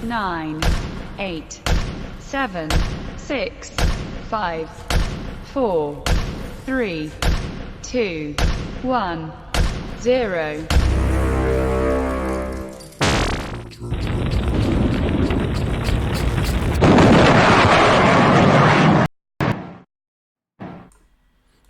9, 8, 7, 6, 5, 4, 3, 2, 1, 0.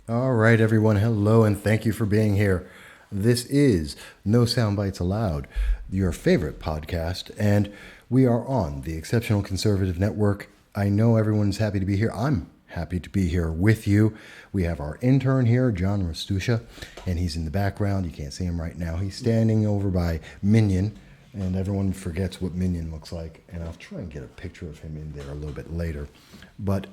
All right, everyone. Hello, and thank you for being here. This is No Soundbites Allowed, your favorite podcast, and we are on the Exceptional Conservative Network. I know everyone's happy to be here. I'm happy to be here with you. We have our intern here, John Rastusha, and he's in the background. You can't see him right now. He's standing over by Minion, and everyone forgets what Minion looks like, and I'll try and get a picture of him in there a little bit later. But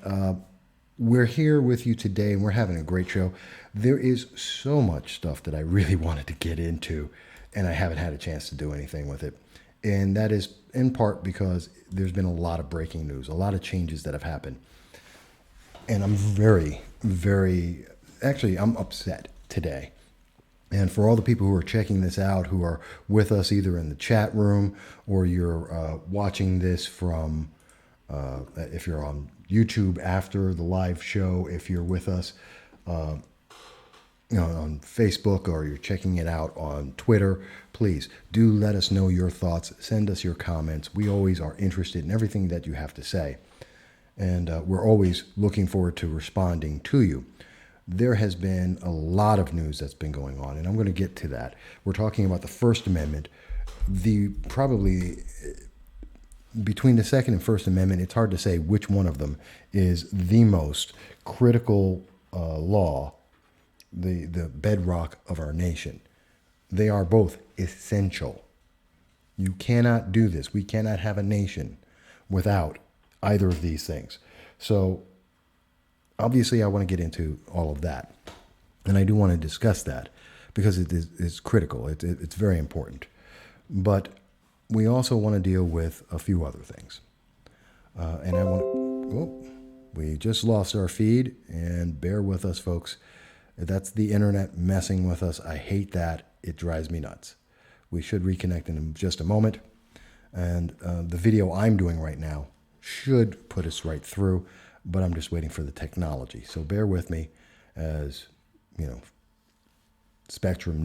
we're here with you today, and we're having a great show. There is so much stuff that I really wanted to get into, and I haven't had a chance to do anything with it. And that is in part because there's been a lot of breaking news, a lot of changes that have happened. And I'm I'm upset today. And for all the people who are checking this out, who are with us either in the chat room or you're watching this from, if you're on YouTube after the live show, if you're with us on Facebook or you're checking it out on Twitter, please do let us know your thoughts. Send us your comments. We always are interested in everything that you have to say. And we're always looking forward to responding to you. There has been a lot of news that's been going on, and I'm going to get to that. We're talking about the First Amendment. Probably between the Second and First Amendment, it's hard to say which one of them is the most critical law, the bedrock of our nation. They are both essential. You cannot do this. We cannot have a nation without either of these things. So obviously I want to get into all of that. And I do want to discuss that because it's critical. It's very important. But we also want to deal with a few other things. We just lost our feed, and bear with us, folks. That's the internet messing with us. I hate that. It drives me nuts. We should reconnect in just a moment. And the video I'm doing right now should put us right through, but I'm just waiting for the technology. So bear with me as, you know, Spectrum,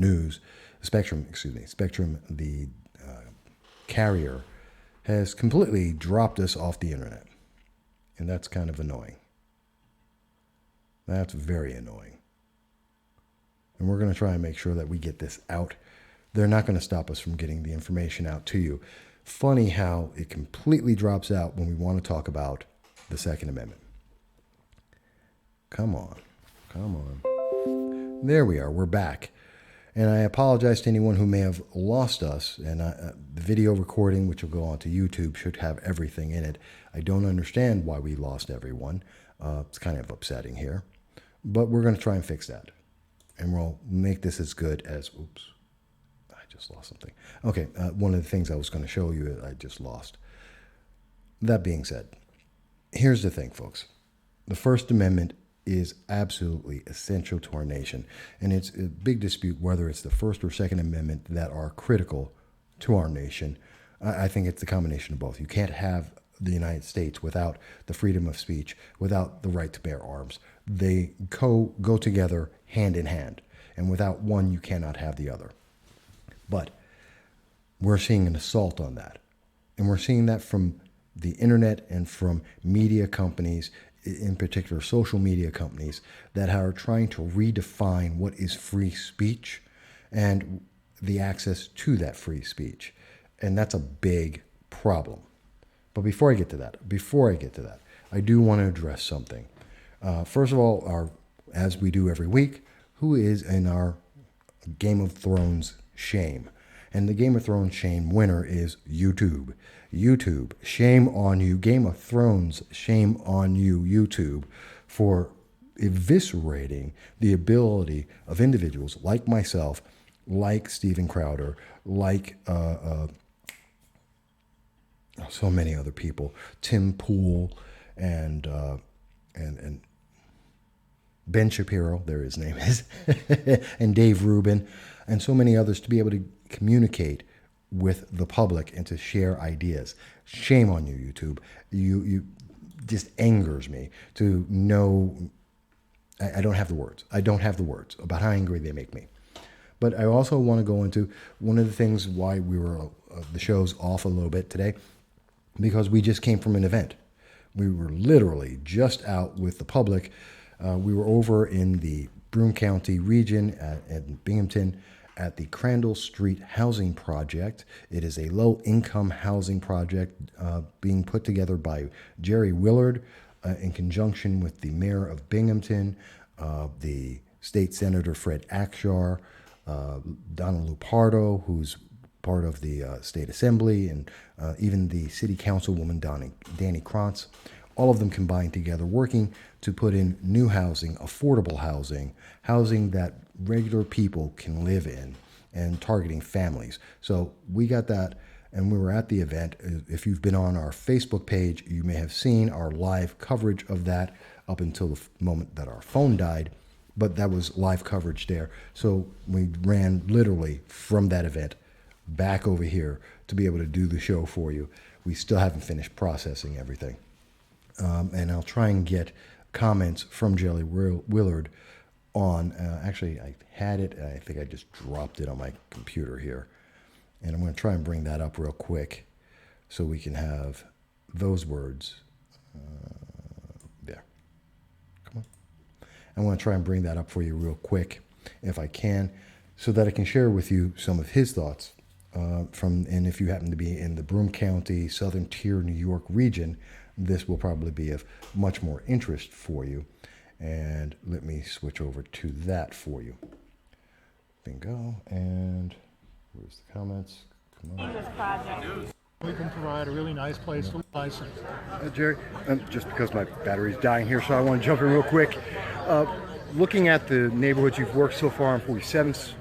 the carrier, has completely dropped us off the internet. And that's kind of annoying. That's very annoying. And we're going to try and make sure that we get this out. They're not going to stop us from getting the information out to you. Funny how it completely drops out when we want to talk about the Second Amendment. Come on. There we are. We're back. And I apologize to anyone who may have lost us. And the video recording, which will go onto YouTube, should have everything in it. I don't understand why we lost everyone. It's kind of upsetting here. But we're going to try and fix that. And we'll make this as good as... Oops. I just lost something. Okay, one of the things I was going to show you, I just lost. That being said, here's the thing, folks. The First Amendment is absolutely essential to our nation. And it's a big dispute whether it's the First or Second Amendment that are critical to our nation. I think it's the combination of both. You can't have the United States without the freedom of speech, without the right to bear arms. They go together hand in hand. And without one, you cannot have the other. But we're seeing an assault on that. And we're seeing that from the internet and from media companies, in particular social media companies, that are trying to redefine what is free speech and the access to that free speech. And that's a big problem. But before I get to that, I do want to address something. First of all, as we do every week, who is in our Game of Thrones shame? And the Game of Thrones shame winner is YouTube. YouTube, shame on you. Game of Thrones, shame on you, YouTube, for eviscerating the ability of individuals like myself, like Steven Crowder, like so many other people, Tim Pool, and Ben Shapiro, there his name is, and Dave Rubin, and so many others, to be able to communicate with the public and to share ideas. Shame on you, YouTube. You just angers me to know. I don't have the words. I don't have the words about how angry they make me. But I also want to go into one of the things why we were the show's off a little bit today, because we just came from an event. We were literally just out with the public. We were over in the Broome County region at Binghamton at the Crandall Street Housing Project. It is a low-income housing project being put together by Jerry Willard in conjunction with the mayor of Binghamton, the state senator Fred Akshar, Donna Lupardo, who's part of the state assembly, and even the city councilwoman Danny Krantz. All of them combined together, working to put in new housing, affordable housing, housing that regular people can live in, and targeting families. So we got that, and we were at the event. If you've been on our Facebook page, you may have seen our live coverage of that up until the moment that our phone died, but that was live coverage there. So we ran literally from that event back over here to be able to do the show for you. We still haven't finished processing everything. And I'll try and get comments from Jerry Willard on, actually I had it, and I think I just dropped it on my computer here. And I'm going to try and bring that up real quick so we can have those words. There. Come on. I'm going to try and bring that up for you real quick, if I can, so that I can share with you some of his thoughts. And if you happen to be in the Broome County, Southern Tier, New York region, this will probably be of much more interest for you. And let me switch over to that for you. Bingo. And where's the comments? Come on. We can provide a really nice place to license. Jerry, just because my battery's dying here, so I want to jump in real quick. Looking at the neighborhoods you've worked so far on 47th,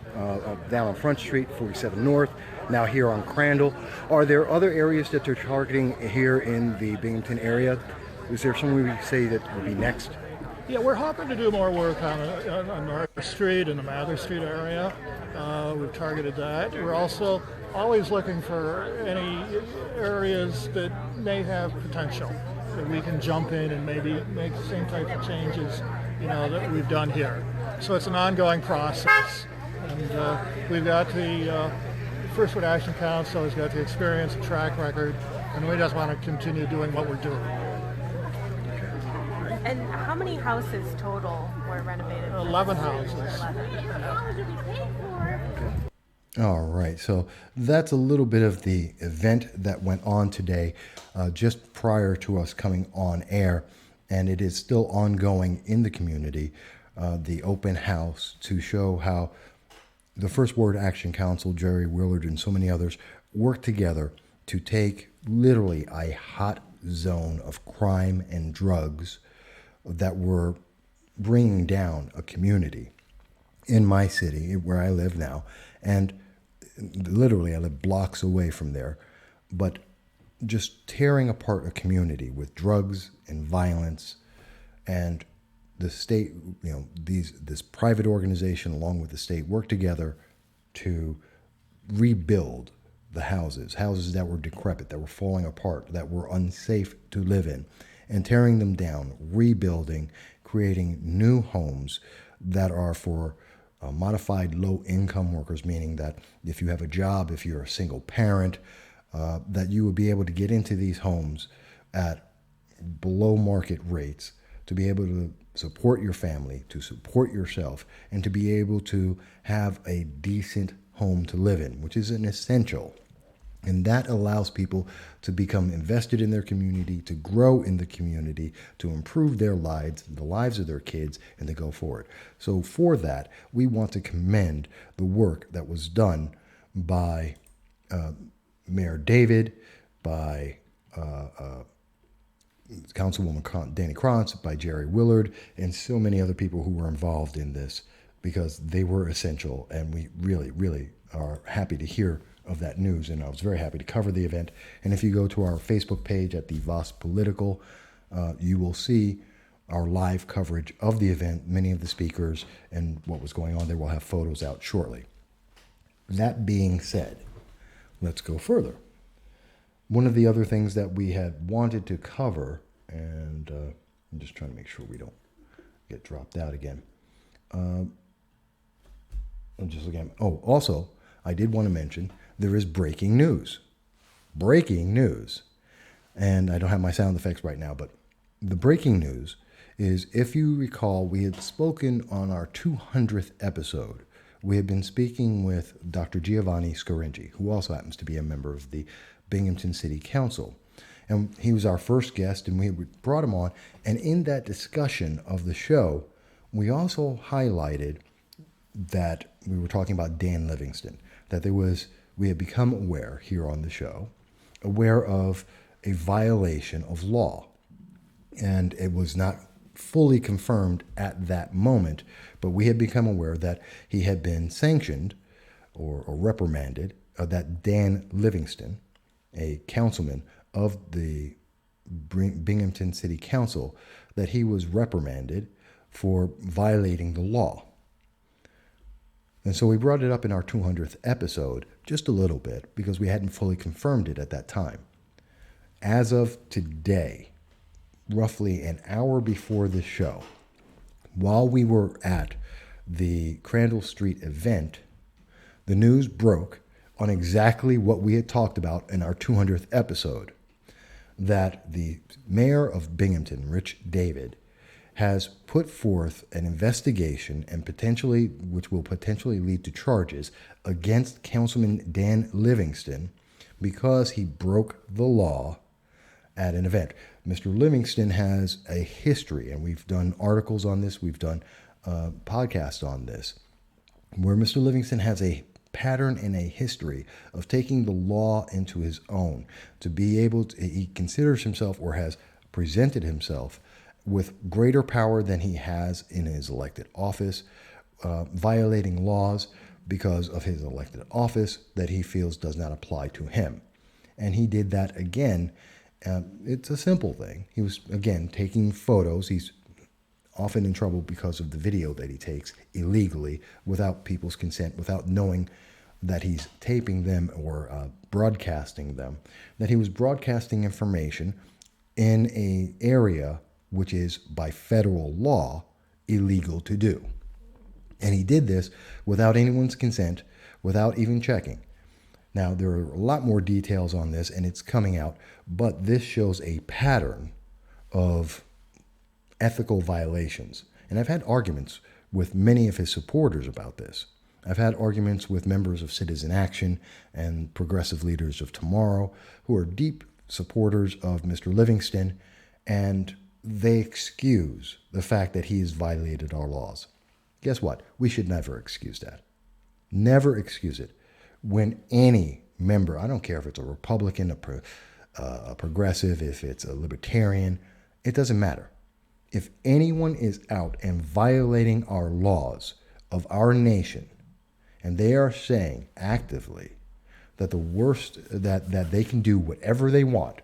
down on Front Street, 47 North, now here on Crandall, are there other areas that they're targeting here in the Binghamton area? Is there somewhere we say that would be next? Yeah, we're hoping to do more work on North Street and the Mather Street area. We've targeted that. We're also always looking for any areas that may have potential that we can jump in and maybe make the same type of changes, that we've done here. So it's an ongoing process. And we've got the First Foot Action Council has got the experience and track record, and we just want to continue doing what we're doing. And how many houses total were renovated? 11 houses. 11. All right, so that's a little bit of the event that went on today, just prior to us coming on air, and it is still ongoing in the community, the open house to show how the First Ward Action Council, Jerry Willard, and so many others work together to take literally a hot zone of crime and drugs that were bringing down a community in my city where I live now. And literally, I live blocks away from there, but just tearing apart a community with drugs and violence, and the state, this private organization along with the state work together to rebuild the houses that were decrepit, that were falling apart, that were unsafe to live in, and tearing them down, rebuilding, creating new homes that are for modified low-income workers, meaning that if you have a job, if you're a single parent, that you would be able to get into these homes at below market rates to be able to support your family, to support yourself, and to be able to have a decent home to live in, which is an essential. And that allows people to become invested in their community, to grow in the community, to improve their lives, the lives of their kids, and to go forward. So for that, we want to commend the work that was done by Mayor David, by Councilwoman Danny Cruz, by Jerry Willard, and so many other people who were involved in this, because they were essential, and we really, really are happy to hear of that news. And I was very happy to cover the event. And if you go to our Facebook page at the Voss Political, you will see our live coverage of the event, many of the speakers, and what was going on there. We'll have photos out shortly. That being said, let's go further. One of the other things that we had wanted to cover, and I'm just trying to make sure we don't get dropped out again. Also, I did want to mention there is breaking news. Breaking news. And I don't have my sound effects right now, but the breaking news is, if you recall, we had spoken on our 200th episode. We had been speaking with Dr. Giovanni Scaringi, who also happens to be a member of the Binghamton City Council. And he was our first guest, and we brought him on. And in that discussion of the show, we also highlighted that we were talking about Dan Livingston, that we had become aware here on the show, aware of a violation of law. And it was not fully confirmed at that moment, but we had become aware that he had been sanctioned or reprimanded, that Dan Livingston, a councilman of the Binghamton City Council, that he was reprimanded for violating the law. And so we brought it up in our 200th episode just a little bit because we hadn't fully confirmed it at that time. As of today, roughly an hour before the show, while we were at the Crandall Street event, the news broke on exactly what we had talked about in our 200th episode, that the mayor of Binghamton, Rich David, has put forth an investigation and which will potentially lead to charges against Councilman Dan Livingston because he broke the law at an event. Mr. Livingston has a history, and we've done articles on this, we've done podcasts on this, where Mr. Livingston has a pattern and a history of taking the law into his own, to be able to, he considers himself, or has presented himself, with greater power than he has in his elected office, violating laws because of his elected office that he feels does not apply to him. And he did that again. It's a simple thing. He was, again, taking photos. He's often in trouble because of the video that he takes illegally without people's consent, without knowing that he's taping them or broadcasting them, that he was broadcasting information in an area which is by federal law illegal to do. And he did this without anyone's consent, without even checking. Now, there are a lot more details on this, and it's coming out, but this shows a pattern of ethical violations. And I've had arguments with many of his supporters about this. I've had arguments with members of Citizen Action and Progressive Leaders of Tomorrow who are deep supporters of Mr. Livingston, and they excuse the fact that he has violated our laws. Guess what? We should never excuse that. Never excuse it. When any member, I don't care if it's a Republican, a progressive, if it's a libertarian, it doesn't matter. If anyone is out and violating our laws of our nation, and they are saying actively that the worst, that they can do whatever they want,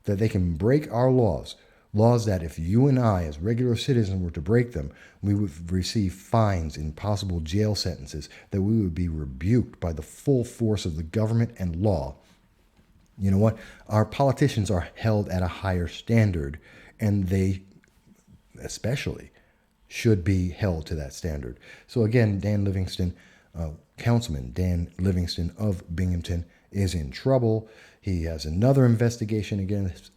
that they can break our laws that if you and I as regular citizens were to break them, we would receive fines and possible jail sentences, that we would be rebuked by the full force of the government and law. You know what? Our politicians are held at a higher standard, and they especially should be held to that standard. So again, Dan Livingston, Councilman Dan Livingston of Binghamton, is in trouble. He has another investigation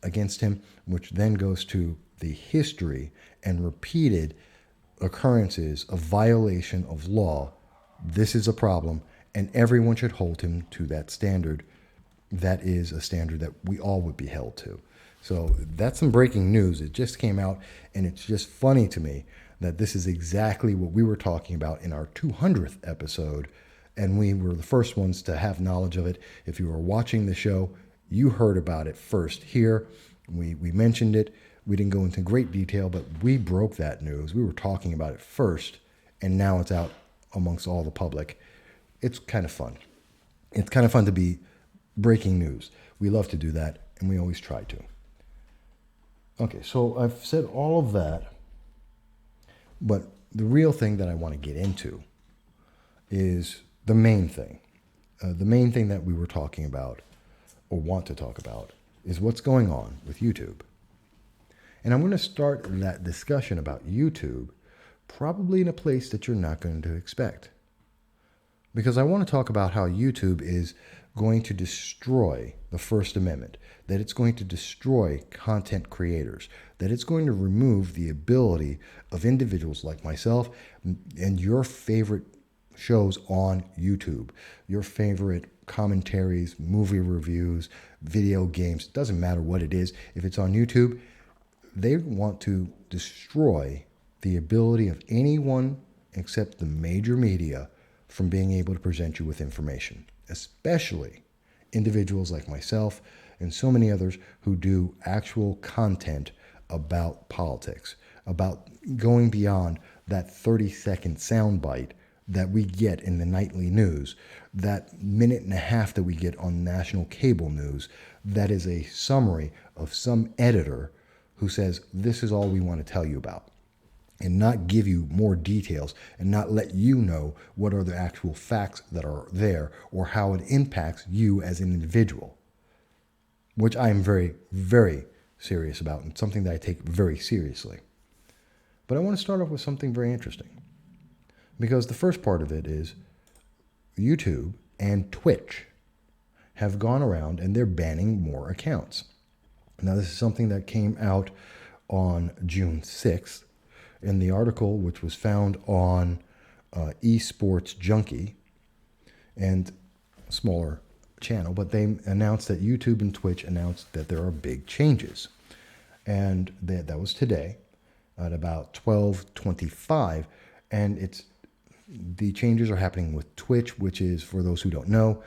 against him, which then goes to the history and repeated occurrences of violation of law. This is a problem, and everyone should hold him to that standard. That is a standard that we all would be held to. So that's some breaking news. It just came out, and it's just funny to me that this is exactly what we were talking about in our 200th episode, and we were the first ones to have knowledge of it. If you were watching the show, you heard about it first here. We mentioned it. We didn't go into great detail, but we broke that news. We were talking about it first, and now it's out amongst all the public. It's kind of fun. It's kind of fun to be breaking news. We love to do that, and we always try to. Okay, so I've said all of that, but the real thing that I want to get into is the main thing. The main thing that we were talking about, or want to talk about, is what's going on with YouTube. And I'm going to start that discussion about YouTube probably in a place that you're not going to expect. Because I want to talk about how YouTube is going to destroy the First Amendment, that it's going to destroy content creators, that it's going to remove the ability of individuals like myself and your favorite shows on YouTube, your favorite commentaries, movie reviews, video games, doesn't matter what it is. If it's on YouTube, they want to destroy the ability of anyone except the major media from being able to present you with information, especially individuals like myself and so many others who do actual content about politics, about going beyond that 30-second soundbite that we get in the nightly news, that minute and a half that we get on national cable news, that is a summary of some editor who says, this is all we want to tell you about, and not give you more details and not let you know what are the actual facts that are there or how it impacts you as an individual, which I am very, very serious about and something that I take very seriously. But I want to start off with something very interesting, because the first part of it is YouTube and Twitch have gone around and they're banning more accounts. Now, this is something that came out on June 6th in the article, which was found on Esports Junkie, and a smaller channel, but they announced that YouTube and Twitch announced that there are big changes. And that was today at about 12:25, and the changes are happening with Twitch, which is, for those who don't know,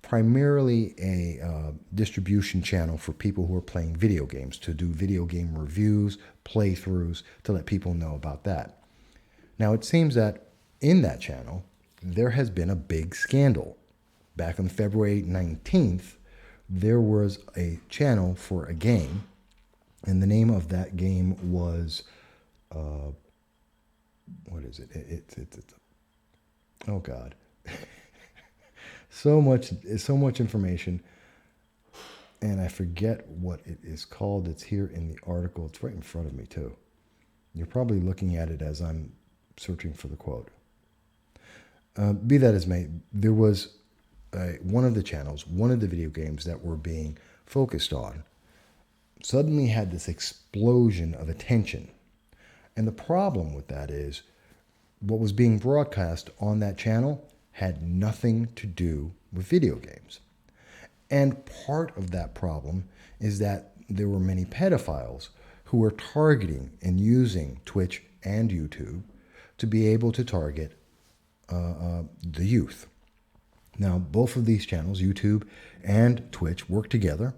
primarily a distribution channel for people who are playing video games, to do video game reviews, playthroughs, to let people know about that. Now, it seems that in that channel, there has been a big scandal. Back on February 19th, there was a channel for a game, and the name of that game was what is it? It's oh God. So much information. And I forget what it is called. It's here in the article. It's right in front of me too. You're probably looking at it as I'm searching for the quote. Be that as may, there was one of the channels, one of the video games that were being focused on, suddenly had this explosion of attention. And the problem with that is what was being broadcast on that channel had nothing to do with video games. And part of that problem is that there were many pedophiles who were targeting and using Twitch and YouTube to be able to target the youth. Now, both of these channels, YouTube and Twitch, work together,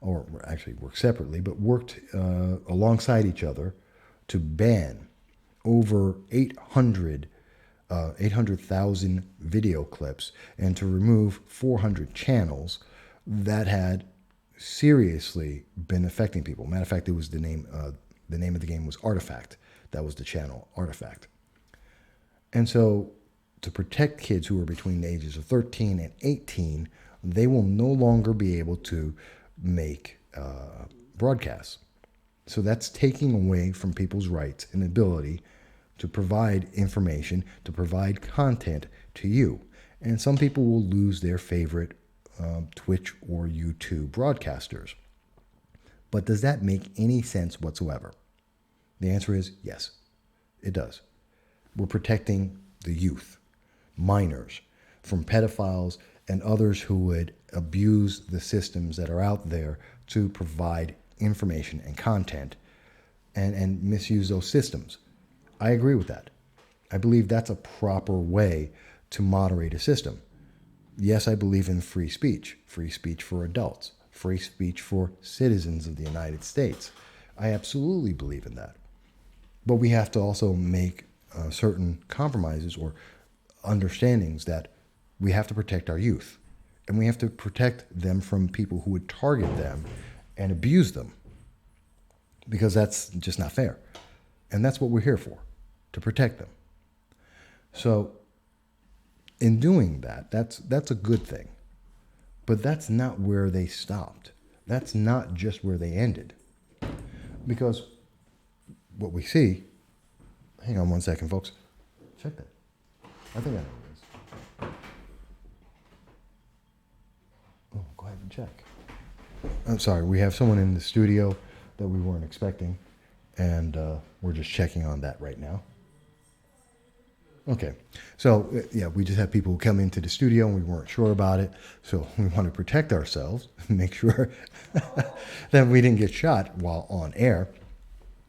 or actually work separately, but worked alongside each other to ban over 800,000 video clips and to remove 400 channels that had seriously been affecting people. Matter of fact, it was the name of the game was Artifact. That was the channel, Artifact. And so to protect kids who are between the ages of 13 and 18, they will no longer be able to make broadcasts. So that's taking away from people's rights and ability to provide information, to provide content to you. And some people will lose their favorite Twitch or YouTube broadcasters. But does that make any sense whatsoever? The answer is yes, it does. We're protecting the youth, minors, from pedophiles and others who would abuse the systems that are out there to provide information and content and misuse those systems. I agree with that. I believe that's a proper way to moderate a system. Yes, I believe in free speech for adults, free speech for citizens of the United States. I absolutely believe in that. But we have to also make certain compromises or understandings that we have to protect our youth. And we have to protect them from people who would target them and abuse them. Because that's just not fair. And that's what we're here for, to protect them. So in doing that, that's a good thing. But that's not where they stopped. That's not just where they ended. Because what we see, hang on one second, folks. Check that. I think I know what it is. Oh, go ahead and check. I'm sorry, we have someone in the studio that we weren't expecting, and we're just checking on that right now. Okay, so yeah, we just have people who come into the studio and we weren't sure about it, so we want to protect ourselves, make sure that we didn't get shot while on air.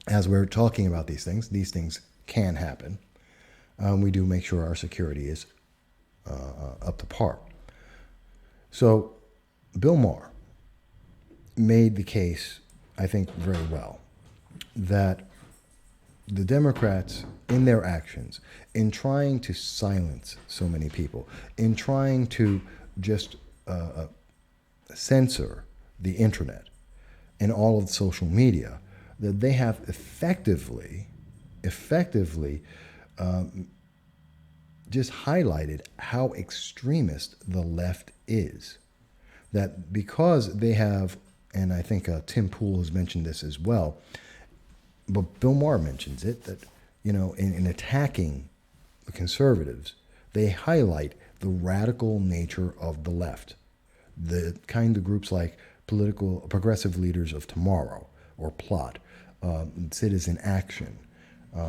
As we're talking about these things can happen. We do make sure our security is up to par. So Bill Maher made the case, I think, very well, that the Democrats, in their actions, in trying to silence so many people, in trying to just censor the internet and all of the social media, that they have effectively just highlighted how extremist the left is. That because they have, and I think Tim Pool has mentioned this as well, but Bill Maher mentions it, that, in attacking the conservatives, they highlight the radical nature of the left, the kind of groups like Progressive Leaders of Tomorrow, or PLOT, Citizen Action,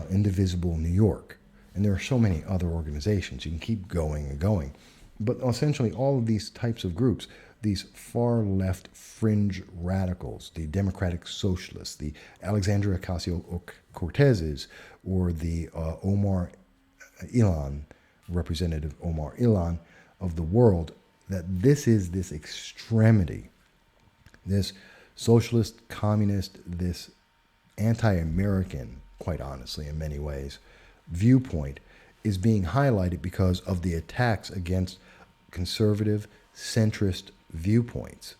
Indivisible New York, and there are so many other organizations. You can keep going and going. But essentially all of these types of groups, these far left fringe radicals, the Democratic Socialists, the Alexandria Ocasio-Cortezes, or the Representative Omar Ilan of the world, that this is this extremity, this socialist, communist, this anti-American, quite honestly, in many ways, viewpoint is being highlighted because of the attacks against conservative, centrist viewpoints,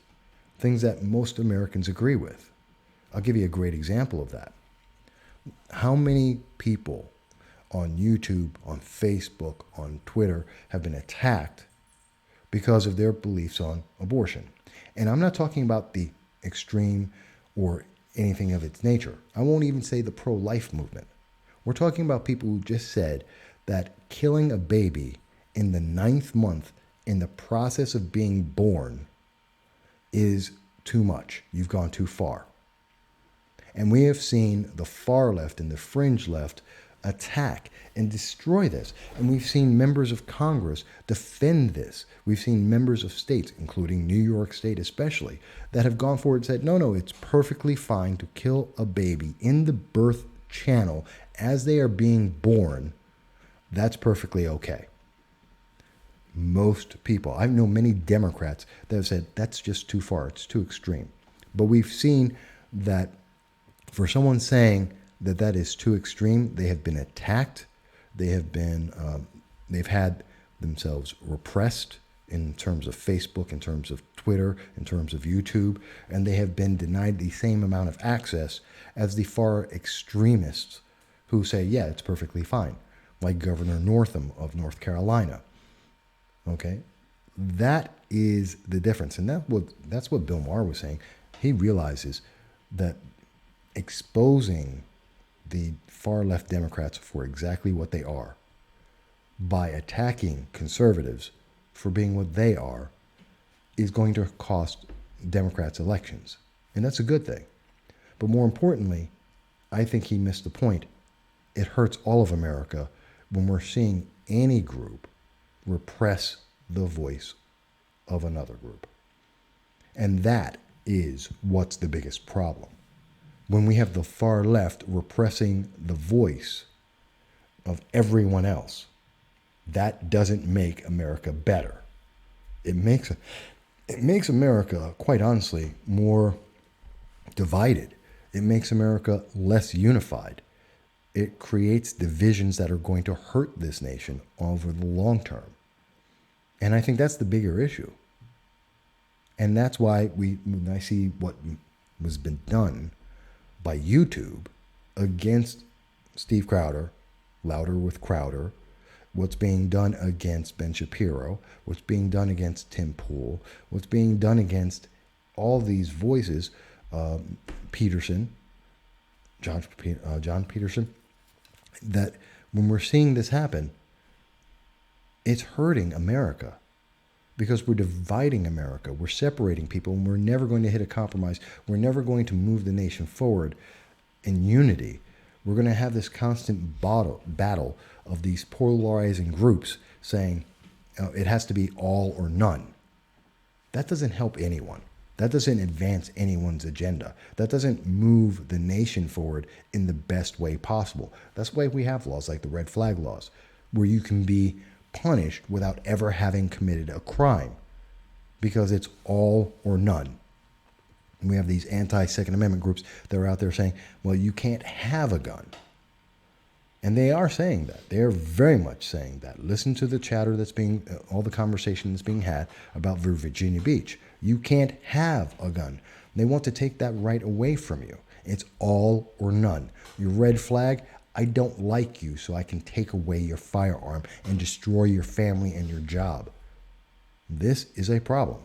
things that most Americans agree with. I'll give you a great example of that. How many people on YouTube, on Facebook, on Twitter have been attacked because of their beliefs on abortion. And I'm not talking about the extreme or anything of its nature. I won't even say the pro-life movement. We're talking about people who just said that killing a baby in the 9th month in the process of being born is too much. You've gone too far. And we have seen the far left and the fringe left attack and destroy this. And we've seen members of Congress defend this. We've seen members of states, including New York State especially, that have gone forward and said, no, it's perfectly fine to kill a baby in the birth channel as they are being born. That's perfectly okay. Most people, I know many Democrats that have said that's just too far, it's too extreme. But we've seen that for someone saying that that is too extreme, they have been attacked, they have been, they've had themselves repressed in terms of Facebook, in terms of Twitter, in terms of YouTube, and they have been denied the same amount of access as the far extremists who say, yeah, it's perfectly fine, like Governor Northam of North Carolina. Okay, that is the difference. And that's what Bill Maher was saying. He realizes that exposing the far left Democrats for exactly what they are by attacking conservatives for being what they are is going to cost Democrats elections. And that's a good thing. But more importantly, I think he missed the point. It hurts all of America when we're seeing any group repress the voice of another group. And that is what's the biggest problem. When we have the far left repressing the voice of everyone else, that doesn't make America better. It makes America, quite honestly, more divided. It makes America less unified. It creates divisions that are going to hurt this nation over the long term. And I think that's the bigger issue. And that's why when I see what was been done by YouTube against Steve Crowder, Louder with Crowder, what's being done against Ben Shapiro, what's being done against Tim Pool, what's being done against all these voices, Peterson, John Peterson, that when we're seeing this happen, it's hurting America because we're dividing America. We're separating people, and we're never going to hit a compromise. We're never going to move the nation forward in unity. We're going to have this constant battle of these polarizing groups saying it has to be all or none. That doesn't help anyone. That doesn't advance anyone's agenda. That doesn't move the nation forward in the best way possible. That's why we have laws like the red flag laws, where you can be punished without ever having committed a crime, because it's all or none. And we have these anti-Second Amendment groups that are out there saying, well, you can't have a gun. And they are saying that. They are very much saying that. Listen to the chatter that's being, all the conversation that's being had about Virginia Beach. You can't have a gun. They want to take that right away from you. It's all or none. Your red flag, I don't like you, so I can take away your firearm and destroy your family and your job. This is a problem.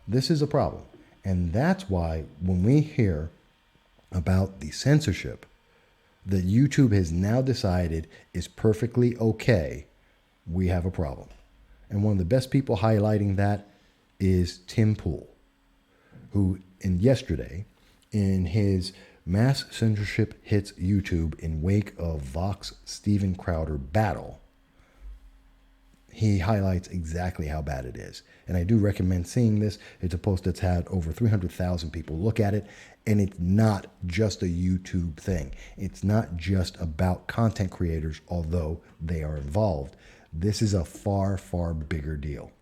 This is a problem. And that's why when we hear about the censorship that YouTube has now decided is perfectly okay, we have a problem. And one of the best people highlighting that is Tim Pool, who yesterday, in his mass censorship hits YouTube in wake of Vox Steven Crowder battle, he highlights exactly how bad it is. And I do recommend seeing this. It's a post that's had over 300,000 people look at it. And it's not just a YouTube thing. It's not just about content creators, although they are involved. This is a far, far bigger deal.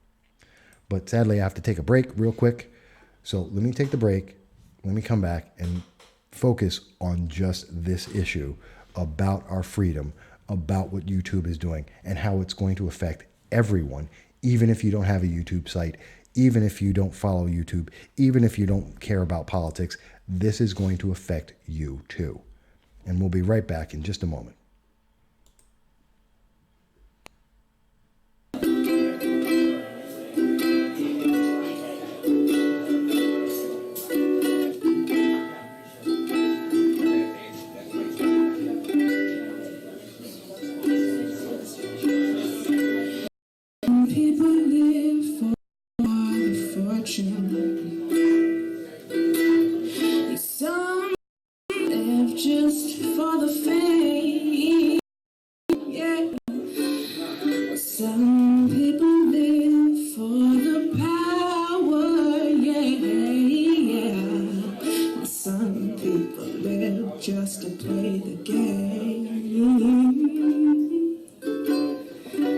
But sadly, I have to take a break real quick. So let me take the break. Let me come back and focus on just this issue about our freedom, about what YouTube is doing, and how it's going to affect everyone, even if you don't have a YouTube site, even if you don't follow YouTube, even if you don't care about politics. This is going to affect you too. And we'll be right back in just a moment. just for the fame. Yeah. Some people live for the power. Yeah. Some people live just to play the game.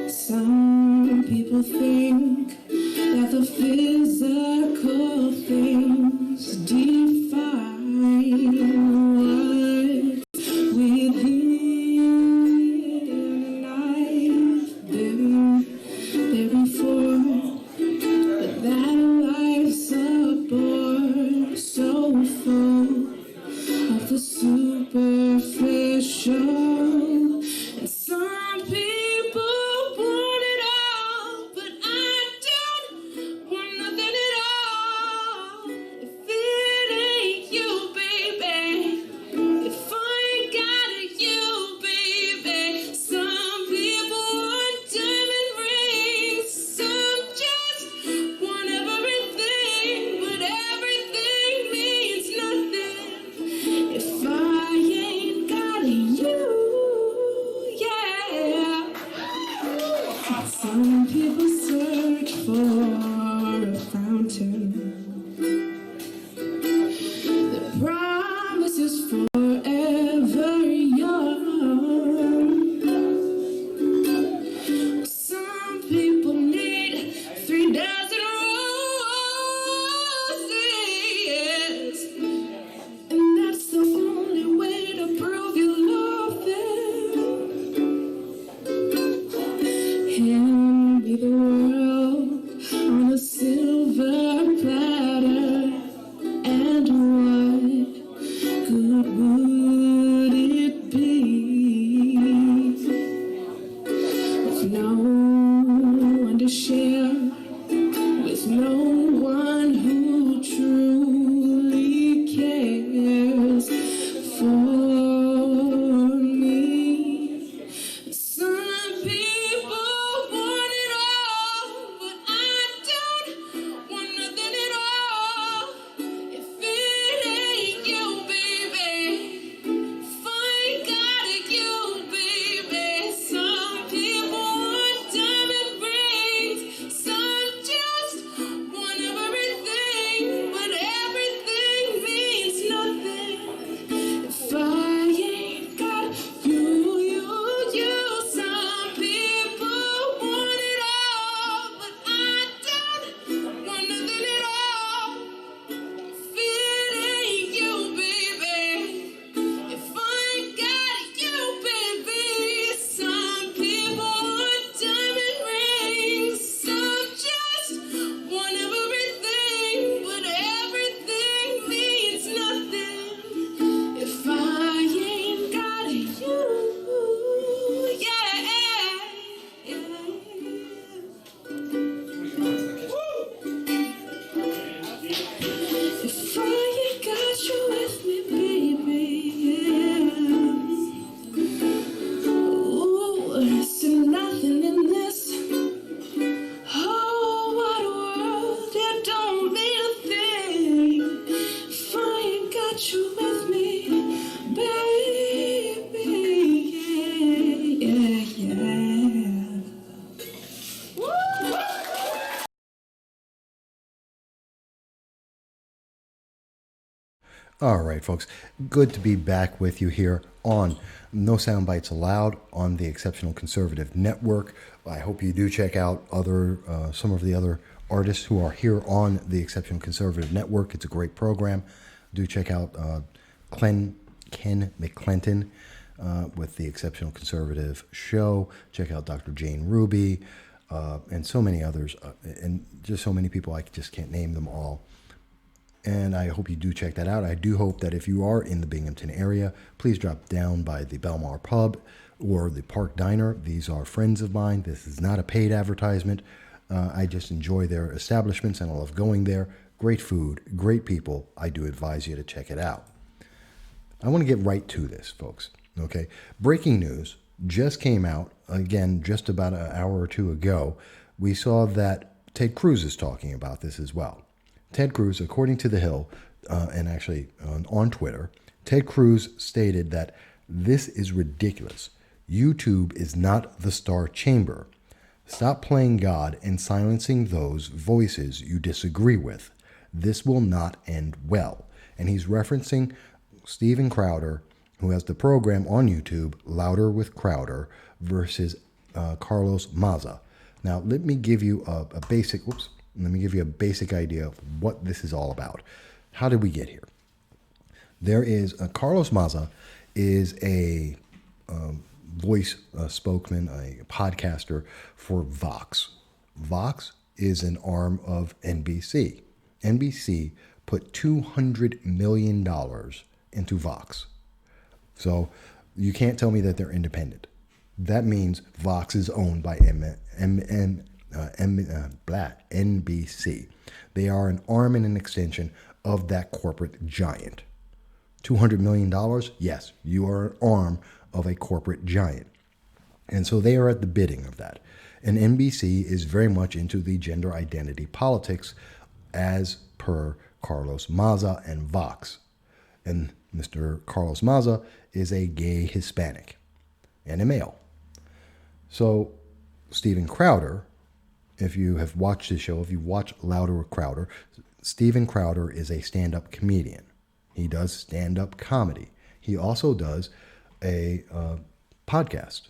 Some people think that the physical things define what's within. I've been there before, but that life's a bore so full of the superficial. And some people want it all, but I don't want nothing at all. If it ain't you, baby, if I ain't got you, baby. Some people want diamond rings, some just want everything, but everything means nothing if I ain't got you. Yeah. Some people search for a fountain that promises forever young. Some people need 3 dozen roses, and that's the only way to prove you love them. Hand me the world on a silver platter, and what good would it be with no one to share, with no one who truly cares for me? Some people want it all, but I don't want nothing at all. If it ain't you, baby, if I ain't got you, baby. Some people want diamond rings, some just want everything, but everything means nothing if I ain't got you. Some people want it all, but I don't want nothing at all. If it ain't you, baby, if I ain't got you, baby. Some people want diamond rings, some just want everything, but everything means nothing if I ain't got you. Yeah. If I ain't got you with me, baby, yeah. Ooh, see nothing in this whole wide world. It don't mean a thing if I ain't got you with me, baby, yeah. All right, folks. Good to be back with you here on No Soundbites Allowed on the Exceptional Conservative Network. I hope you do check out some of the other artists who are here on the Exceptional Conservative Network. It's a great program. Do check out Ken McClinton with the Exceptional Conservative Show. Check out Dr. Jane Ruby and so many others, and just so many people I just can't name them all. And I hope you do check that out. I do hope that if you are in the Binghamton area, please drop down by the Belmar Pub or the Park Diner. These are friends of mine. This is not a paid advertisement. I just enjoy their establishments and I love going there. Great food, great people. I do advise you to check it out. I want to get right to this, folks. Okay, breaking news just came out, again, just about an hour or two ago. We saw that Ted Cruz is talking about this as well. Ted Cruz, according to The Hill, and actually on Twitter, Ted Cruz stated that this is ridiculous. YouTube is not the Star Chamber. Stop playing God and silencing those voices you disagree with. This will not end well. And he's referencing Steven Crowder, who has the program on YouTube, Louder with Crowder, versus Carlos Maza. Now, let me give you a basic idea of what this is all about. How did we get here? There is Carlos Maza is a voice spokesman, a podcaster for Vox. Vox is an arm of NBC. NBC put $200 million into Vox. So you can't tell me that they're independent. That means Vox is owned by NBC. They are an arm and an extension of that corporate giant. $200 million? Yes, you are an arm of a corporate giant. And so they are at the bidding of that. And NBC is very much into the gender identity politics as per Carlos Maza and Vox. And Mr. Carlos Maza is a gay Hispanic and a male. So Steven Crowder, if you have watched the show, if you watch Louder with Crowder, Steven Crowder is a stand-up comedian. He does stand-up comedy. He also does a podcast,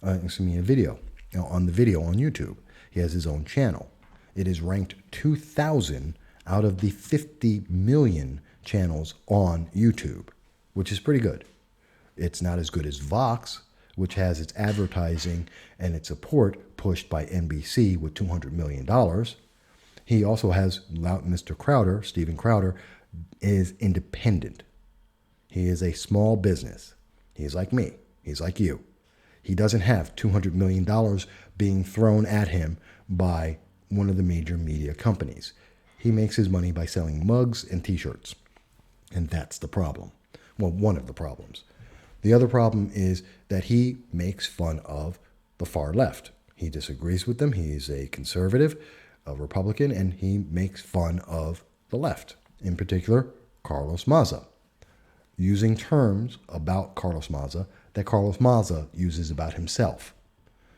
a video, on YouTube. He has his own channel. It is ranked 2,000 out of the 50 million channels on YouTube, which is pretty good. It's not as good as Vox, which has its advertising and its support pushed by NBC with $200 million. He also has Mr. Crowder, Steven Crowder, is independent. He is a small business. He's like me. He's like you. He doesn't have $200 million being thrown at him by one of the major media companies. He makes his money by selling mugs and t-shirts. And that's the problem. Well, one of the problems. The other problem is that he makes fun of the far left. He disagrees with them. He's a conservative, a Republican, and he makes fun of the left. In particular, Carlos Maza, using terms about Carlos Maza that Carlos Maza uses about himself.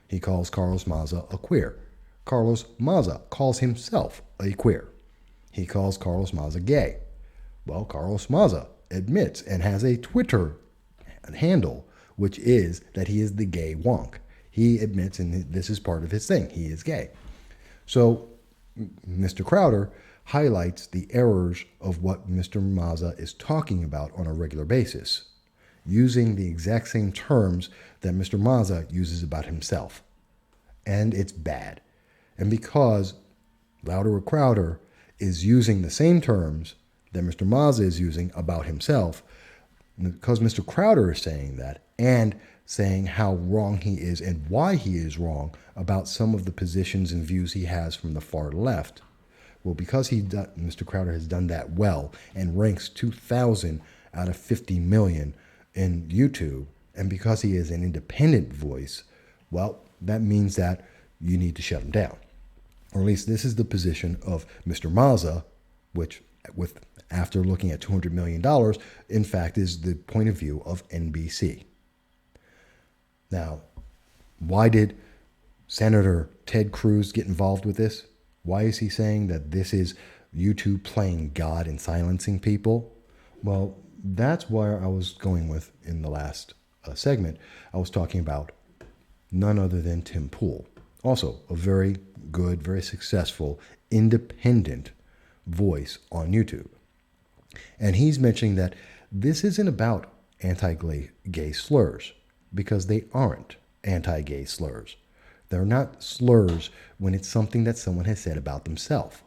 He calls Carlos Maza a queer. Carlos Maza calls himself a queer. He calls Carlos Maza gay. Well, Carlos Maza admits and has a Twitter handle, which is that he is the gay wonk. He admits, and this is part of his thing, he is gay. So Mr. Crowder highlights the errors of what Mr. Maza is talking about on a regular basis, using the exact same terms that Mr. Maza uses about himself. And it's bad. And because Louder with Crowder is using the same terms that Mr. Maza is using about himself, because Mr. Crowder is saying that and saying how wrong he is and why he is wrong about some of the positions and views he has from the far left. Well, because Mr. Crowder has done that well and ranks 2,000 out of 50 million in YouTube, and because he is an independent voice, well, that means that you need to shut him down. Or at least this is the position of Mr. Maza, which, after looking at $200 million, in fact, is the point of view of NBC. Now, why did Senator Ted Cruz get involved with this? Why is he saying that this is YouTube playing God and silencing people? Well, that's where I was going with in the last segment. I was talking about none other than Tim Pool. Also, a very good, very successful, independent voice on YouTube. And he's mentioning that this isn't about anti-gay slurs, because they aren't anti-gay slurs. They're not slurs when it's something that someone has said about themselves.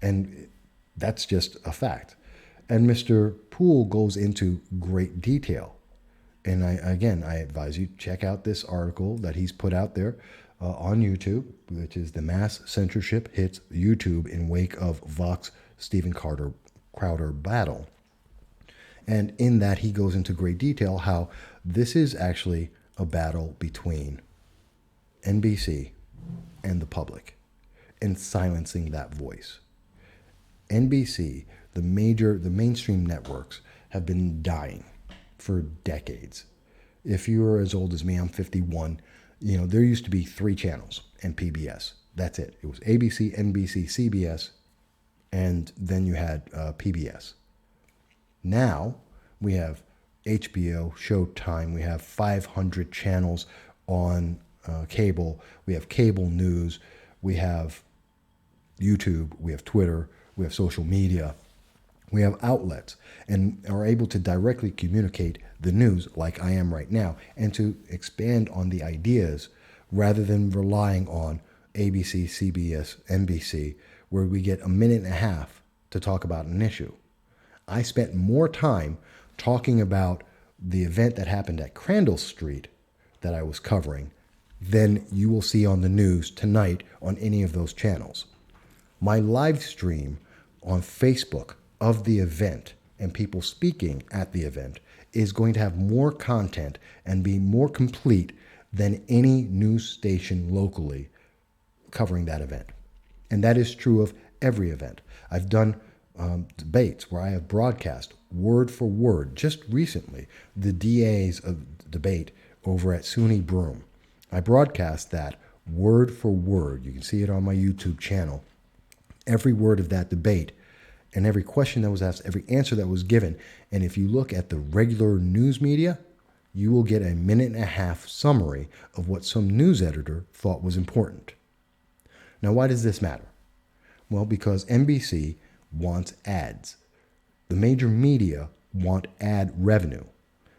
And that's just a fact. And Mr. Poole goes into great detail. And I advise you check out this article that he's put out there on YouTube, which is "The Mass Censorship Hits YouTube in Wake of Vox Steven Crowder Battle." And in that, he goes into great detail how this is actually a battle between NBC and the public and silencing that voice. NBC the mainstream networks have been dying for decades. If you're as old as me, I'm 51, there used to be 3 channels and PBS. That's it. It was ABC, NBC, CBS, and then you had PBS. Now we have HBO, Showtime, we have 500 channels on cable, we have cable news, we have YouTube, we have Twitter, we have social media, we have outlets, and are able to directly communicate the news like I am right now, and to expand on the ideas rather than relying on ABC, CBS, NBC, where we get a minute and a half to talk about an issue. I spent more time talking about the event that happened at Crandall Street that I was covering than you will see on the news tonight on any of those channels. My live stream on Facebook of the event and people speaking at the event is going to have more content and be more complete than any news station locally covering that event. And that is true of every event. I've done debates where I have broadcast word for word, just recently, the DA's debate over at SUNY Broome. I broadcast that word for word. You can see it on my YouTube channel. Every word of that debate and every question that was asked, every answer that was given. And if you look at the regular news media, you will get a minute and a half summary of what some news editor thought was important. Now, why does this matter? Well, because NBC wants ads. The major media want ad revenue.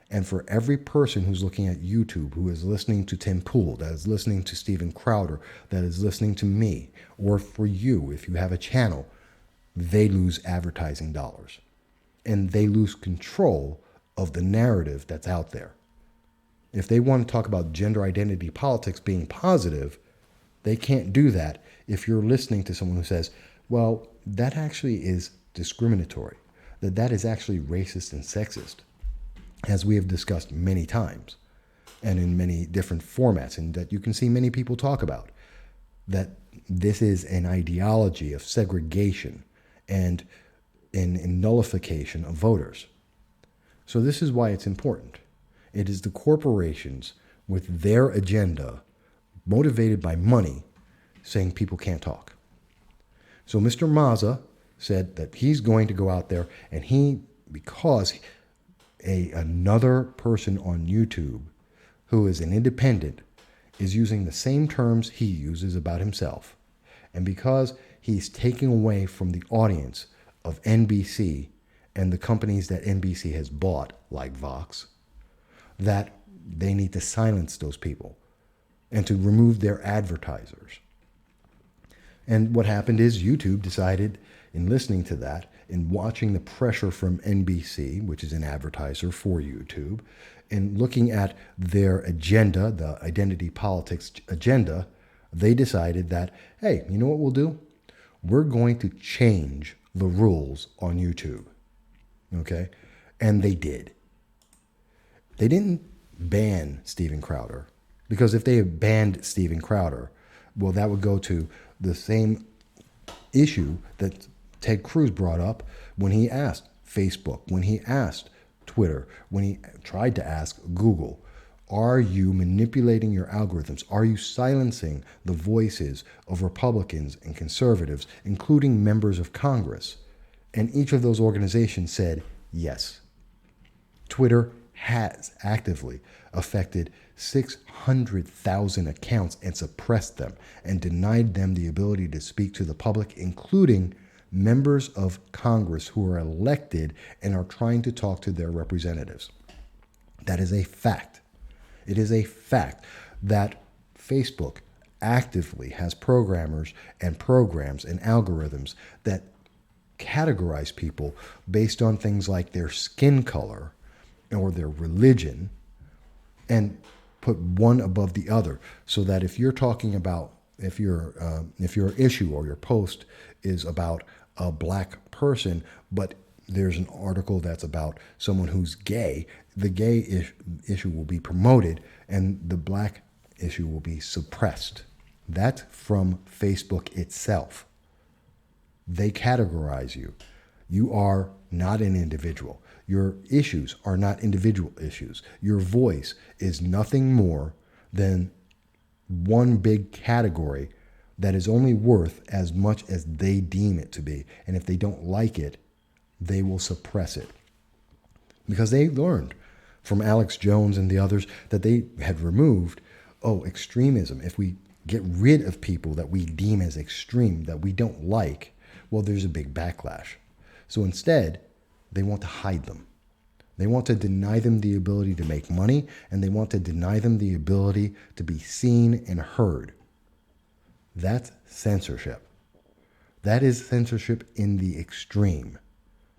And for every person who's looking at YouTube, who is listening to Tim Pool, that is listening to Steven Crowder, that is listening to me, or for you, if you have a channel, they lose advertising dollars. And they lose control of the narrative that's out there. If they want to talk about gender identity politics being positive, they can't do that if you're listening to someone who says, well, that actually is discriminatory, that is actually racist and sexist, as we have discussed many times and in many different formats, and that you can see many people talk about, that this is an ideology of segregation and in nullification of voters. So this is why it's important. It is the corporations with their agenda, motivated by money, saying people can't talk. So Mr. Mazza said that he's going to go out there and because another person on YouTube who is an independent is using the same terms he uses about himself. And because he's taking away from the audience of NBC and the companies that NBC has bought, like Vox, that they need to silence those people and to remove their advertisers. And what happened is YouTube decided, in listening to that, in watching the pressure from NBC, which is an advertiser for YouTube, in looking at their agenda, the identity politics agenda, they decided that, hey, you know what we'll do? We're going to change the rules on YouTube. Okay? And they did. They didn't ban Steven Crowder, because if they had banned Steven Crowder, well, that would go to the same issue that Ted Cruz brought up when he asked Facebook, when he asked Twitter, when he tried to ask Google, are you manipulating your algorithms? Are you silencing the voices of Republicans and conservatives, including members of Congress? And each of those organizations said yes. Twitter has actively affected 600,000 accounts and suppressed them and denied them the ability to speak to the public, including members of Congress who are elected and are trying to talk to their representatives. That is a fact. It is a fact that Facebook actively has programmers and programs and algorithms that categorize people based on things like their skin color or their religion, and put one above the other, so that if you're talking about, if your issue or your post is about a black person, but there's an article that's about someone who's gay, the gay issue will be promoted and the black issue will be suppressed. That's from Facebook itself. They categorize you. You are not an individual. Your issues are not individual issues. Your voice is nothing more than one big category that is only worth as much as they deem it to be. And if they don't like it, they will suppress it. Because they learned from Alex Jones and the others that they had removed, extremism. If we get rid of people that we deem as extreme, that we don't like, well, there's a big backlash. So instead, they want to hide them. They want to deny them the ability to make money, and they want to deny them the ability to be seen and heard. That's censorship. That is censorship in the extreme.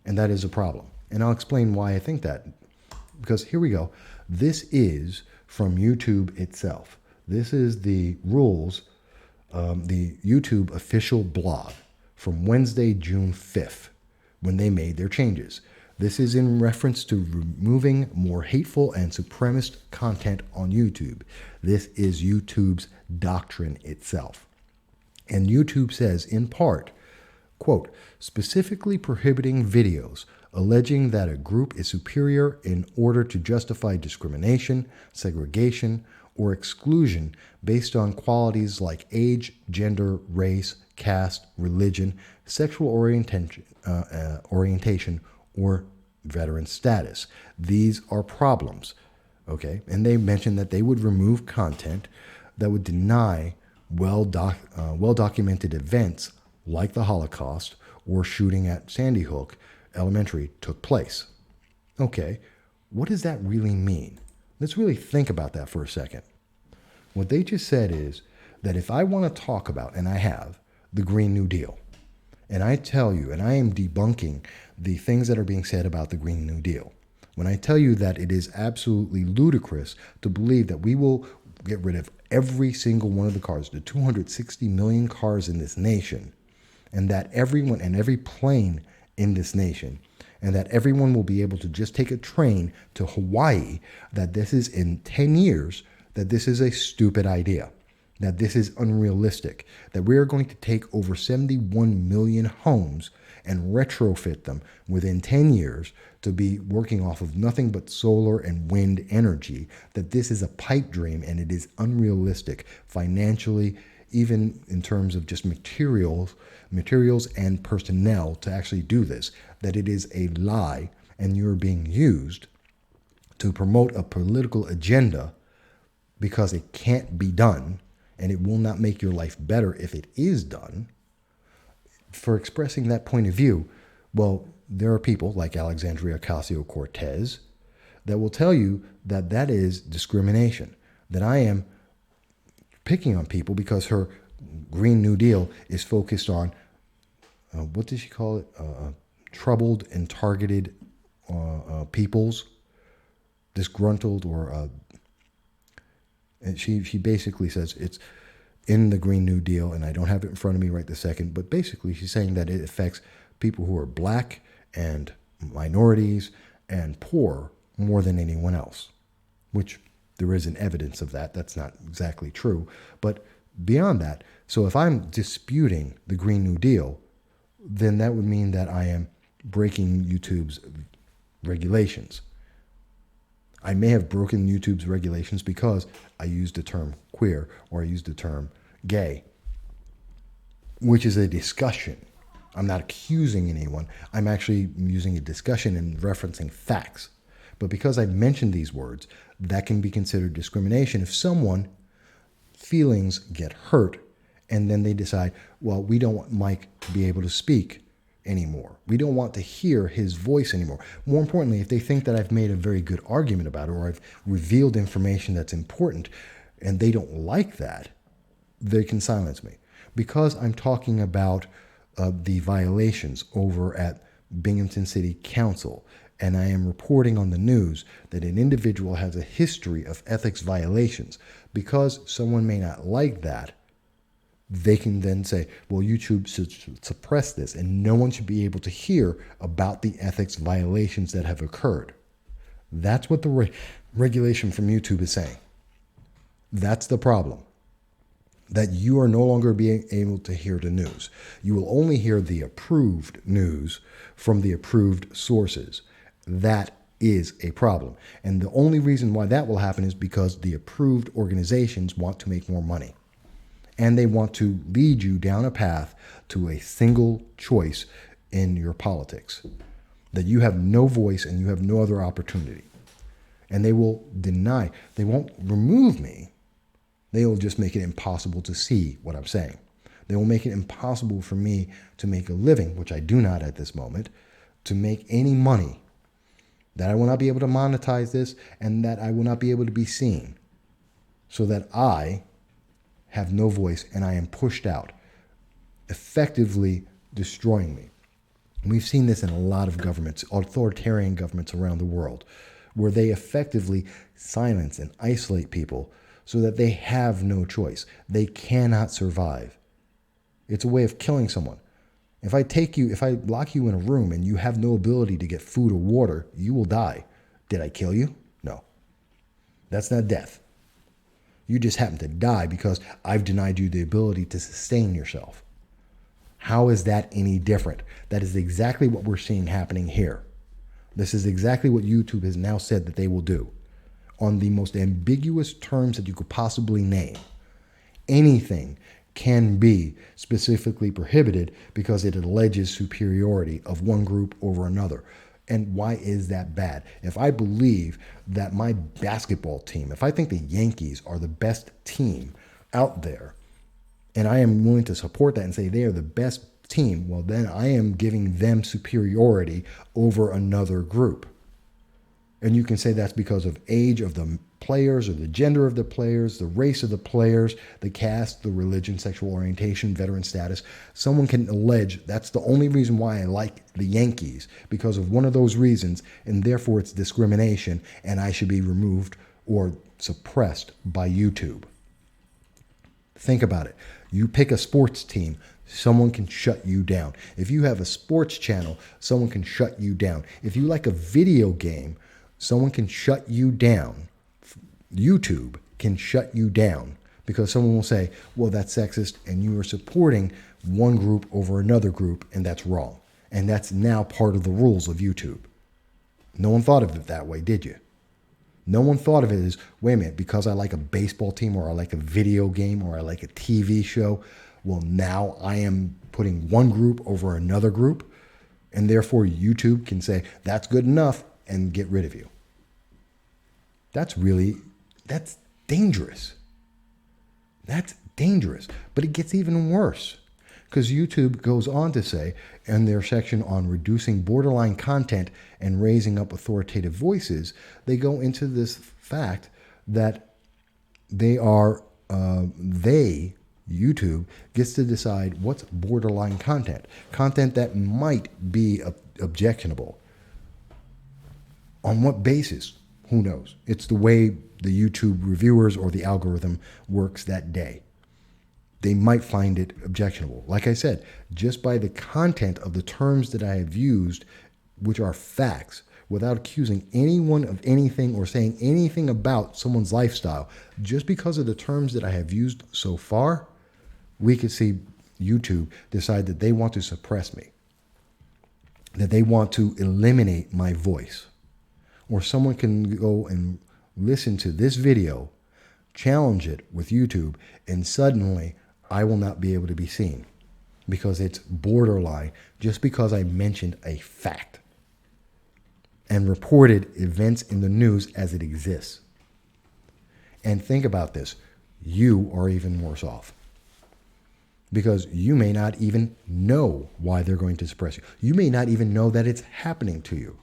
And that is a problem. And I'll explain why I think that. Because here we go. This is from YouTube itself. This is the rules, the YouTube official blog from Wednesday, June 5th, when they made their changes. This is in reference to removing more hateful and supremacist content on YouTube. This is YouTube's doctrine itself. And YouTube says, in part, quote, specifically prohibiting videos alleging that a group is superior in order to justify discrimination, segregation, or exclusion based on qualities like age, gender, race, caste, religion, sexual orientation, or veteran status. These are problems, okay? And they mentioned that they would remove content that would deny well-documented events like the Holocaust or shooting at Sandy Hook Elementary took place. Okay, what does that really mean? Let's really think about that for a second. What they just said is that if I want to talk about, and I have, the Green New Deal, and I tell you, and I am debunking the things that are being said about the Green New Deal, when I tell you that it is absolutely ludicrous to believe that we will get rid of every single one of the cars, the 260 million cars in this nation, and that everyone and every plane in this nation, and that everyone will be able to just take a train to Hawaii, that this is in 10 years, that this is a stupid idea, that this is unrealistic, that we are going to take over 71 million homes and retrofit them within 10 years to be working off of nothing but solar and wind energy, that this is a pipe dream and it is unrealistic financially, even in terms of just materials and personnel to actually do this, that it is a lie and you're being used to promote a political agenda because it can't be done and it will not make your life better if it is done. For expressing that point of view, well, there are people like Alexandria Ocasio-Cortez that will tell you that that is discrimination, that I am picking on people because her Green New Deal is focused on, what did she call it? Troubled and targeted peoples, disgruntled, or and she basically says it's in the Green New Deal, and I don't have it in front of me right this second, but basically she's saying that it affects people who are black and minorities and poor more than anyone else, which there isn't evidence of that. That's not exactly true. But beyond that, so if I'm disputing the Green New Deal, then that would mean that I am breaking YouTube's regulations. I may have broken YouTube's regulations because I used the term queer or I used the term gay, which is a discussion. I'm not accusing anyone. I'm actually using a discussion and referencing facts. But because I mentioned these words, that can be considered discrimination if someone feelings get hurt and then they decide, well, we don't want Mike to be able to speak anymore. We don't want to hear his voice anymore. More importantly, if they think that I've made a very good argument about it or I've revealed information that's important and they don't like that, they can silence me. Because I'm talking about the violations over at Binghamton City Council, and I am reporting on the news that an individual has a history of ethics violations, because someone may not like that, they can then say, well, YouTube should suppress this and no one should be able to hear about the ethics violations that have occurred. That's what the regulation from YouTube is saying. That's the problem. that you are no longer being able to hear the news. You will only hear the approved news from the approved sources. That is a problem. And the only reason why that will happen is because the approved organizations want to make more money. And they want to lead you down a path to a single choice in your politics, that you have no voice and you have no other opportunity. And they will deny, they won't remove me. They will just make it impossible to see what I'm saying. They will make it impossible for me to make a living, which I do not at this moment, to make any money, that I will not be able to monetize this, and that I will not be able to be seen, so that I have no voice and I am pushed out, effectively destroying me. We've seen this in a lot of governments, authoritarian governments around the world, where they effectively silence and isolate people so that they have no choice. They cannot survive. It's a way of killing someone. If I lock you in a room and you have no ability to get food or water, you will die. Did I kill you? No. That's not death. You just happen to die because I've denied you the ability to sustain yourself. How is that any different? That is exactly what we're seeing happening here. This is exactly what YouTube has now said that they will do, on the most ambiguous terms that you could possibly name. Anything can be specifically prohibited because it alleges superiority of one group over another. And why is that bad? If I believe that my basketball team, if I think the Yankees are the best team out there, and I am willing to support that and say they are the best team, well, then I am giving them superiority over another group. And you can say that's because of age of the players, or the gender of the players, the race of the players, the caste, the religion, sexual orientation, veteran status. Someone can allege that's the only reason why I like the Yankees, because of one of those reasons, and therefore it's discrimination, and I should be removed or suppressed by YouTube. Think about it. You pick a sports team, someone can shut you down. If you have a sports channel, someone can shut you down. If you like a video game, someone can shut you down. YouTube can shut you down because someone will say, well, that's sexist and you are supporting one group over another group, and that's wrong. And that's now part of the rules of YouTube. No one thought of it that way, did you? No one thought of it as, wait a minute, because I like a baseball team, or I like a video game, or I like a TV show, well, now I am putting one group over another group, and therefore YouTube can say, that's good enough, and get rid of you. That's dangerous. That's dangerous. But it gets even worse, because YouTube goes on to say in their section on reducing borderline content and raising up authoritative voices, they go into this fact that YouTube gets to decide what's borderline content. Content that might be objectionable. On what basis? Who knows? It's the way the YouTube reviewers or the algorithm works that day. They might find it objectionable. Like I said, just by the content of the terms that I have used, which are facts, without accusing anyone of anything or saying anything about someone's lifestyle, just because of the terms that I have used so far, we could see YouTube decide that they want to suppress me, that they want to eliminate my voice. Or someone can go and listen to this video, challenge it with YouTube, and suddenly I will not be able to be seen because it's borderline, just because I mentioned a fact and reported events in the news as it exists. And think about this. You are even worse off, because you may not even know why they're going to suppress you. You may not even know that it's happening to you.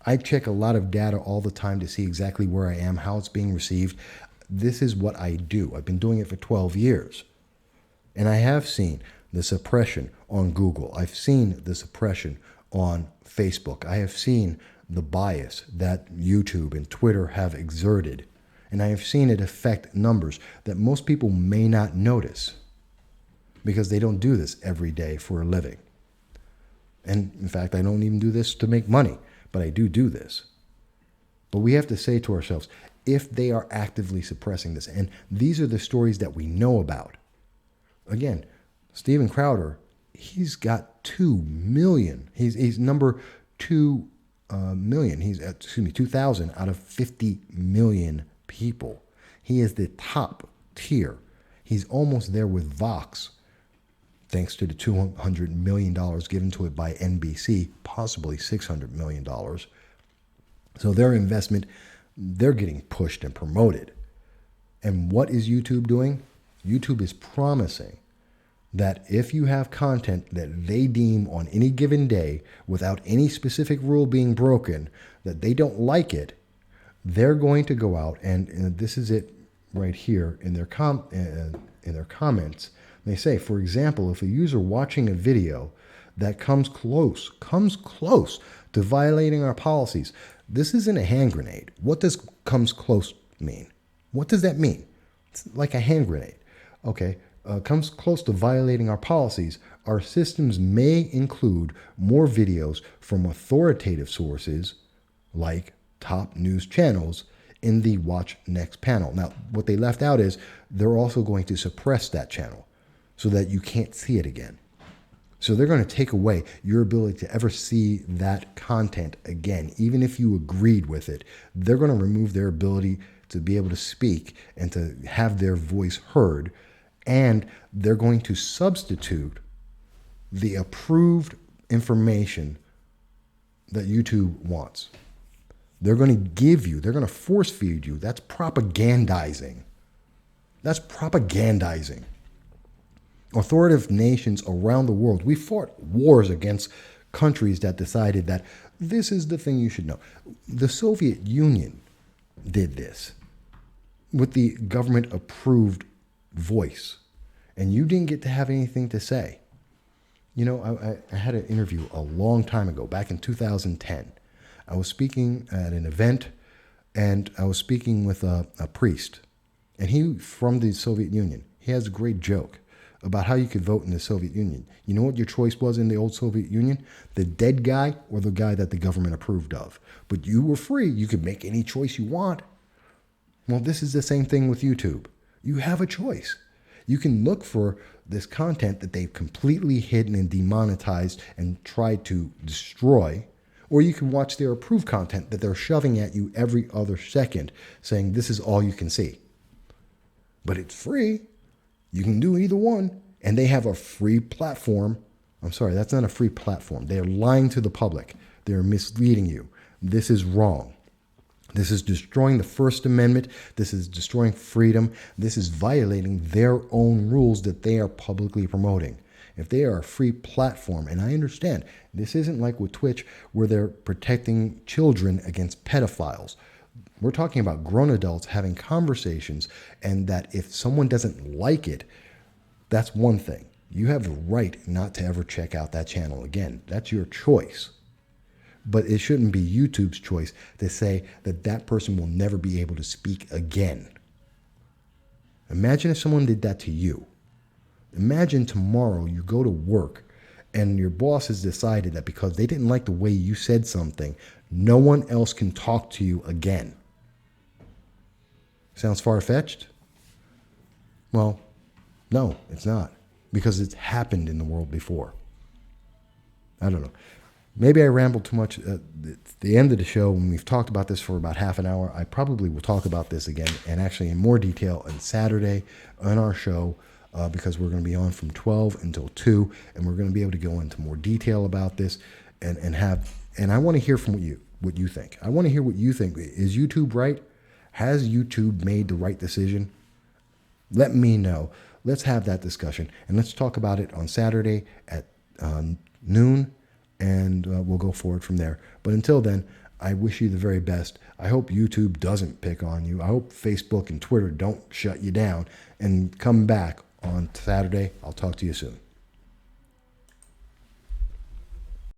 I check a lot of data all the time to see exactly where I am, how it's being received. This is what I do. I've been doing it for 12 years. And I have seen the suppression on Google. I've seen the suppression on Facebook. I have seen the bias that YouTube and Twitter have exerted. And I have seen it affect numbers that most people may not notice because they don't do this every day for a living. And in fact, I don't even do this to make money. But I do this. But we have to say to ourselves, if they are actively suppressing this. And these are the stories that we know about. Again, Steven Crowder, he's got 2 million. He's number 2 million. He's at, 2,000 out of 50 million people. He is the top tier. He's almost there with Vox, thanks to the $200 million given to it by NBC, possibly $600 million. So their investment, they're getting pushed and promoted. And what is YouTube doing? YouTube is promising that if you have content that they deem on any given day, without any specific rule being broken, that they don't like it, they're going to go out and this is it right here in their comments. They say, for example, if a user watching a video that comes close to violating our policies, this isn't a hand grenade. What does comes close mean? What does that mean? It's like a hand grenade. Okay, comes close to violating our policies, our systems may include more videos from authoritative sources like top news channels in the Watch Next panel. Now, what they left out is they're also going to suppress that channel so that you can't see it again. So they're going to take away your ability to ever see that content again. Even if you agreed with it, they're going to remove their ability to be able to speak and to have their voice heard. And they're going to substitute the approved information that YouTube wants. They're going to give you, they're going to force feed you. That's propagandizing. That's propagandizing. Authoritative nations around the world, we fought wars against countries that decided that this is the thing you should know. The Soviet Union did this with the government approved voice, and you didn't get to have anything to say. You know, I had an interview a long time ago, back in 2010. I was speaking at an event, and I was speaking with a priest, and he from the Soviet Union. He has a great joke about how you could vote in the Soviet Union. You know what your choice was in the old Soviet Union? The dead guy or the guy that the government approved of. But you were free. You could make any choice you want. Well, this is the same thing with YouTube. You have a choice. You can look for this content that they've completely hidden and demonetized and tried to destroy, or you can watch their approved content that they're shoving at you every other second, saying this is all you can see. But it's free. You can do either one. And they have a free platform. I'm sorry, that's not a free platform. They're lying to the public. They're misleading you. This is wrong. This is destroying the First Amendment. This is destroying freedom. This is violating their own rules that they are publicly promoting. If they are a free platform, and I understand, this isn't like with Twitch where they're protecting children against pedophiles. We're talking about grown adults having conversations, and that if someone doesn't like it, that's one thing. You have the right not to ever check out that channel again. That's your choice. But it shouldn't be YouTube's choice to say that that person will never be able to speak again. Imagine if someone did that to you. Imagine tomorrow you go to work and your boss has decided that because they didn't like the way you said something, no one else can talk to you again. Sounds far-fetched? Well, no, it's not. Because it's happened in the world before. I don't know. Maybe I rambled too much at the end of the show. When we've talked about this for about half an hour, I probably will talk about this again and actually in more detail on Saturday on our show because we're going to be on from 12 until 2, and we're going to be able to go into more detail about this and I want to hear from what you think. I want to hear what you think. Is YouTube right? Has YouTube made the right decision? Let me know. Let's have that discussion, and let's talk about it on Saturday at noon. And we'll go forward from there. But until then, I wish you the very best. I hope YouTube doesn't pick on you. I hope Facebook and Twitter don't shut you down. And come back on Saturday. I'll talk to you soon.